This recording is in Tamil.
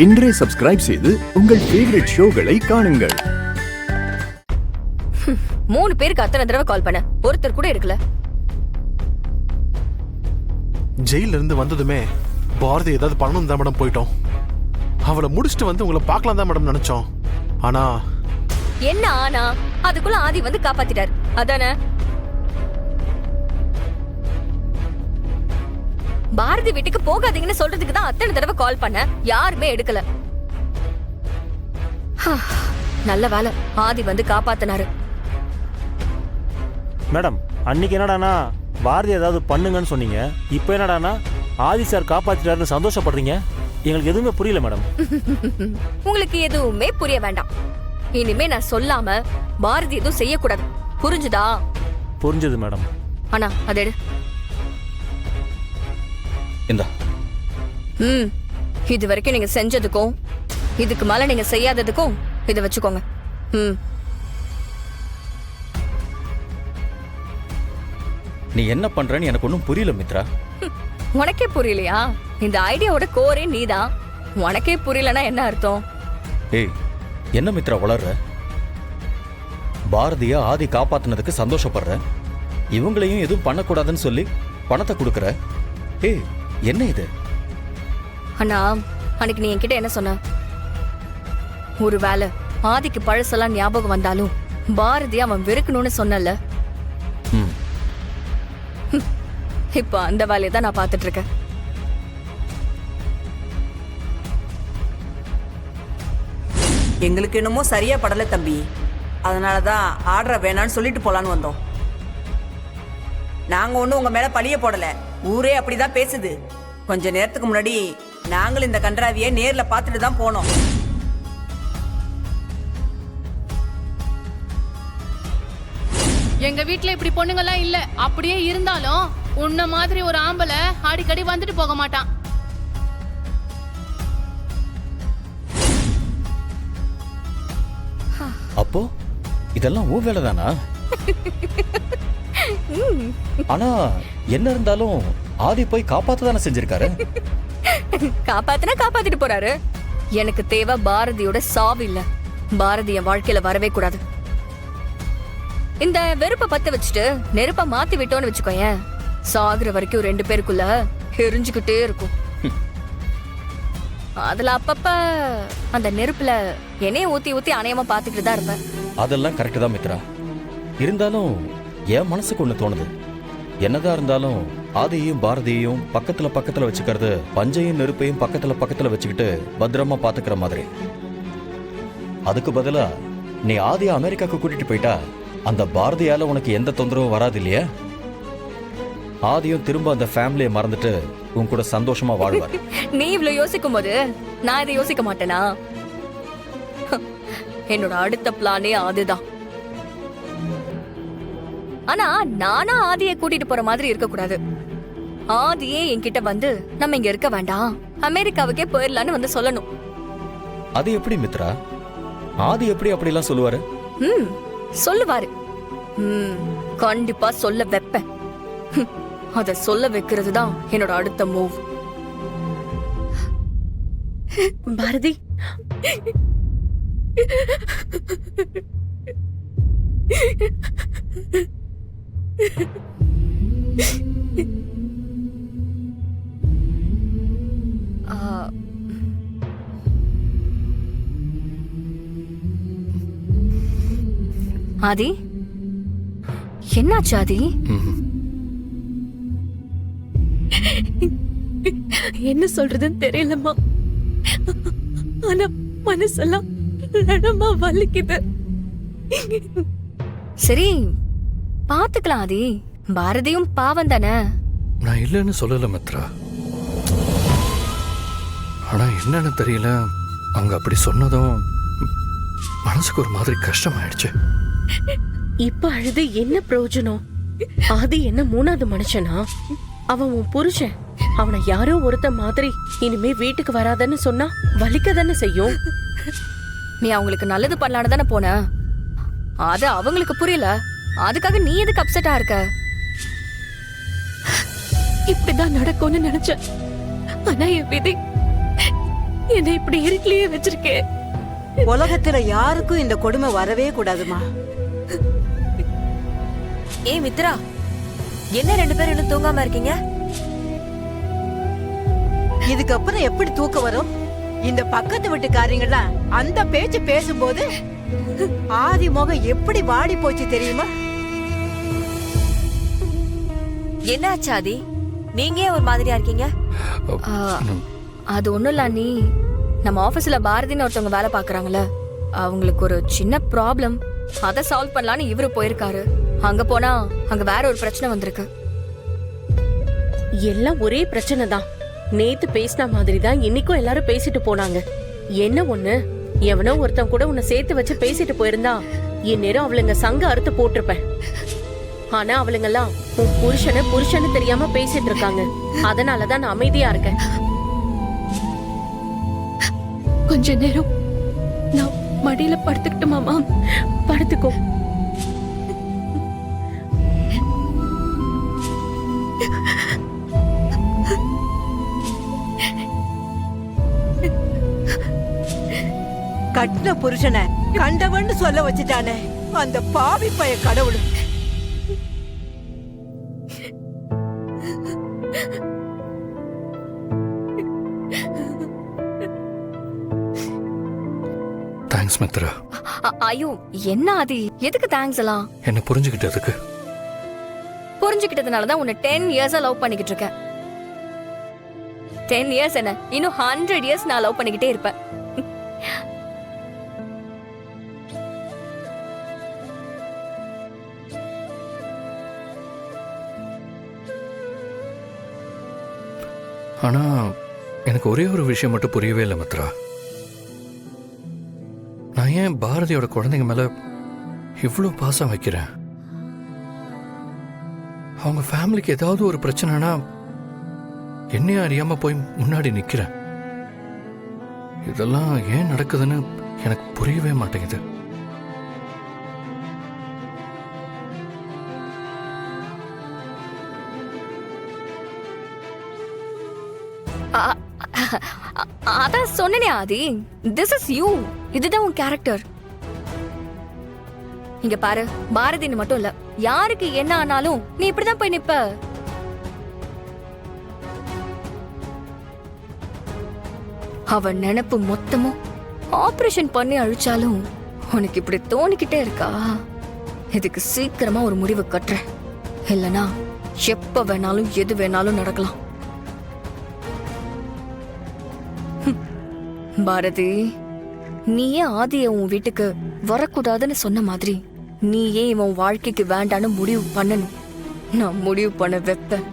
இன்றே சப்ஸ்கிரைப் செய்து உங்கள் ஃபேவரட் ஷோகளை காணுங்கள். 3 பேருக்கு அத்தனை தடவை கால் பண்ண, ஒருத்தர் கூட எடுக்கல. ஜெயில இருந்து வந்ததுமே பாரதி ஏதாவது பண்ணணும் தான் மேடம் போயிட்டோம். அவளை முடிச்சுட்டு வந்து உங்களை பார்க்கலாம் தான் மேடம் நினைச்சோம். ஆனா என்ன ஆனா? அதுக்குள்ள ஆதி வந்து காப்பாத்திட்டாரு, அதானே? பாரதி வீட்டுக்கு போகாதீங்கன்னு சொல்றதுக்கு தான் அத்தனை தடவை கால் பண்ண, யாருமே எடுக்கல. நல்ல வேலை, ஆதி வந்து காப்பாத்தினாரு. மேடம், அன்னைக்கு என்னடானா பாரதி ஏதாவது பண்ணுங்கன்னு சொன்னீங்க, இப்போ என்னடானா ஆதி சார் காப்பாத்திட்டாருன்னு சந்தோஷப்படுறீங்க. எங்களுக்கு எதுவுமே புரியல மேடம். உங்களுக்கு எதுவுமே புரிய வேண்டாம். இனிமே நான் சொல்லாம பாரதி எதுவும் செய்யக்கூடாது, புரிஞ்சுதா? புரிஞ்சது மேடம். ஆனா அது இந்தா. இது வரைக்கும் நீங்க செஞ்சதுக்கும் இதுக்கு மேல நீங்க செய்யாததுக்கும் இதை வச்சுக்கோங்க. நீ என்ன பண்றன்னு எனக்கு ஒன்றும் புரியல மித்ரா. உனக்கே புரியலையா? இந்த ஐடியாவோட கோரே நீதான். உனக்கே புரியலன்னா என்ன அர்த்தம்? ஏய், என்ன மித்ரா வளர்ற? பாரதியா ஆதி காப்பாத்தினதுக்கு சந்தோஷப்படுற, இவங்களையும் எதுவும் பண்ணக்கூடாதுன்னு சொல்லி பணத்தை கொடுக்கற. ஏய், என்ன இது? அண்ணா, அன்னைக்கு நீ என்கிட்ட என்ன சொன்ன? ஒரு வேலை ஆதிக்கு பழசெல்லாம் ஞாபகம் வந்தாலும் பாரதி அவன் வெறுக்கணும்னு சொன்னல. இப்ப அந்த வேலையை தான் நான் பார்த்துட்டு இருக்கேன். எங்களுக்கு என்னமோ சரியா படல தம்பி, அதனாலதான் ஆர்டரை வேணான்னு சொல்லிட்டு போலான்னு வந்தோம். நாங்க ஒண்ணும் உங்க மேல பழிய போடல, ஊரே அப்படிதான் பேசுது. கொஞ்ச நேரத்துக்கு முன்னாடி நாங்களும் இந்த கன்றாவியை நேர்ல பார்த்துட்டு தான் போனோம். எங்க வீட்டுல இப்படி பொண்ணுங்கெல்லாம் இல்ல. அப்படியே இருந்தாலும் உன்ன மாதிரி ஒரு ஆம்பளை அடிக்கடி வந்துட்டு போக மாட்டான். அப்போ இதெல்லாம் ஊ வேலைதானா? ஆனா என்ன இருந்தாலும் ஆதி போய் காப்பாத்த தானே செஞ்சிருக்காரு. காப்பாத்தினா காப்பாத்திட்டு போறாரு. எனக்கு தேவை பாரதியோட சாவு இல்ல. பாரதி என் வாழ்க்கையில வரவே கூடாது. இந்த வெறுப்ப பத்த வச்சுட்டு நெருப்ப மாத்தி விட்டோன்னு வச்சுக்கோயேன், சாகுற வரைக்கும் 2 பேருக்குள்ள எரிஞ்சுக்கிட்டே இருக்கும். அதுல அப்பப்ப அந்த நெருப்புல என்னைய ஊத்தி ஊத்தி அணையமா பாத்துக்கிட்டு தான் இருப்பேன். அதெல்லாம் கரெக்ட் தான் மித்ரா. இருந்தாலும் என் மனசுக்கு ஒண்ணு தோணுது. என்னதான் இருந்தாலும் ஆதியையும் பாரதியையும் பக்கத்துல பக்கத்துல வச்சுக்கிறது பஞ்சையும் நெருப்பையும் பக்கத்துல பக்கத்துல வச்சுக்கிட்டு பத்திரமா பாத்துக்கிற மாதிரி. அதுக்கு பதிலா நீ ஆதியை அமெரிக்காவுக்கு கூட்டிட்டு போயிட்டா அந்த பாரதியால உனக்கு எந்த தொந்தரவும் வராது இல்லையா? ஆதியும் திரும்ப அந்த ஃபேமிலியை மறந்துட்டு உன் கூட சந்தோஷமா வாழ்வார். நீ இவ்வளவு யோசிக்கும் போது நான் இதை யோசிக்க மாட்டேனா? என்னோட அடுத்த பிளானே அதுதான். ஆனா நானா ஆதியை கூட்டிட்டு போற மாதிரி இருக்க கூடாது. ஆதியே என்கிட்ட வந்து நம்ம இங்க இருக்க வேண்டாம், அமெரிக்காவுக்கே போயிடலான்னு வந்து சொல்லணும். அது எப்படி மித்ரா? ஆதி எப்படி அப்படிலாம் சொல்லுவாரு? சொல்லுவாரு. கண்டிப்பா சொல்ல வைப்பேன். அத சொல்ல வைக்கிறது தான் என்னோட அடுத்த மூவ். பாரதி, ஆதி, என்னாச்சு ஆதி? என்ன சொல்றதுன்னு தெரியலம்மா. ஆனா மனசெல்லாம் ரணமா வலிக்குது. சரி, பாத்துக்கலாம் ஆதி. பாரதியும் பாவம் தானே. நான் இல்லைன்னு சொல்லல மித்ரா. ஆனா என்னன்னு தெரியல, அவங்க அப்படி சொன்னதும் மனசுக்கு ஒரு மாதிரி கஷ்டமாயிடுச்சு. இப்ப அழுது என்ன பிரயோஜனம்? ஆதி என்ன 3வது மனுஷனா? அவன் உன் புருஷன். அவனை யாரோ ஒருத்த மாதிரி இனிமே வீட்டுக்கு வராதன்னு சொன்னா வலிக்க தானே செய்யும். நீ அவங்களுக்கு நல்லது பண்ணலான்னு தானே போன. அது அவங்களுக்கு புரியல, அதுக்காக நீ எதுக்கு அப்செட்டா இருக்க? இப்படிதான் நடக்கும்னு நினைச்சேன். ஆனா என் விதி என்னை இப்படி இருட்டிலேயே வச்சிருக்கே. உலகத்துல யாருக்கும் இந்த கொடுமை வரவே கூடாதுமா. ஏ மித்ரா, என்ன 2 பேரும் இன்னும் தூங்காம இருக்கீங்க? இதுக்கப்புறம் எப்படி தூக்கம் வரும்? இந்த பக்கத்து வீட்டுக்காரங்களாம் அந்த பேச்சு பேசும்போது ஆதி முகம் எப்படி வாடி போச்சு தெரியுமா? என்ன ஆச்சு ஆதி? நீங்க ஏன் ஒரு மாதிரியா இருக்கீங்க? அது ஒண்ணும் இல்ல நீ, நம்ம ஆபீஸ்ல பாரதின்னு ஒருத்தவங்க வேலை பாக்குறாங்கல்ல, அவங்களுக்கு ஒரு சின்ன ப்ராப்ளம், அதை சால்வ் பண்ணலான்னு இவரு போயிருக்காரு. அங்க போனா அங்க வேற ஒரு பிரச்சனை வந்திருக்கு. எல்லாம் ஒரே பிரச்சனை தான். நேத்து பேசின மாதிரி தான் இன்னைக்கும் எல்லாரும் பேசிட்டு போனாங்க. என்ன ஒண்ணு, எவனோ ஒருத்தன் கூட உன்னை சேர்த்து வச்சு பேசிட்டு போயிருந்தா இந்நேரம் அவளுங்க சங்க அறுத்து போட்டிருப்பேன். ஆனா அவளுங்கெல்லாம் உன் புருஷனு தெரியாம பேசிட்டு இருக்காங்க. அதனாலதான் நான் அமைதியா இருக்கேன். கொஞ்ச நேரம் நான் மடியில படுத்துக்கிட்டுமாமா? படுத்துக்கோ. கட்டின புருஷனை கண்டவன்னு சொல்ல வச்சுட்டானே அந்த பாவி பய கடவுள். தேங்க்ஸ் மித்ரா. ஐயோ என்ன ஆதி, எதுக்கு தேங்க்ஸ் எல்லாம்? என்ன புரிஞ்சுக்கிட்டதுக்கு. புரிஞ்சுக்கிட்டதுனாலதான் உன்னை 10 இயர்ஸா லவ் பண்ணிக்கிட்டு இருக்கேன். 10 இயர்ஸ் என்ன, இன்னும் 100 இயர்ஸ் நான் லவ் பண்ணிக்கிட்டே இருப்பேன். ஆனா எனக்கு ஒரே ஒரு விஷயம் மட்டும் புரியவே இல்லை மித்ரா. நான் ஏன் பாரதியோட குழந்தைங்க மேல இவ்வளோ பாசம் வைக்கிறேன்? அவங்க ஃபேமிலிக்கு ஏதாவது ஒரு பிரச்சனைனா என்னையும் அறியாம போய் முன்னாடி நிக்கிறேன். இதெல்லாம் ஏன் நடக்குதுன்னு எனக்கு புரியவே மாட்டேங்குது. அதான் சொன்னனே ஆதி, திஸ் இஸ் யூ. இதுதான் உன் கேரக்டர். இங்க பாரு, பாரதின்னு மட்டும் இல்ல, யாருக்கு என்ன ஆனாலும் நீ இப்படிதான் போய் நிப்ப. அவன் நினைப்பு மொத்தமும் ஆபரேஷன் பண்ணி அழிச்சாலும் உனக்கு இப்படி தோணிக்கிட்டே இருக்கா? இதுக்கு சீக்கிரமா ஒரு முடிவு கட்டுறேன், இல்லனா எப்ப வேணாலும் எது வேணாலும் நடக்கலாம். பாரதி, நீயே ஆதிய உன் வீட்டுக்கு வரக்கூடாதுன்னு சொன்ன மாதிரி நீயே இவன் வாழ்க்கைக்கு வேண்டான்னு முடிவு பண்ணணும். நான் முடிவு பண்ண வைப்பேன்.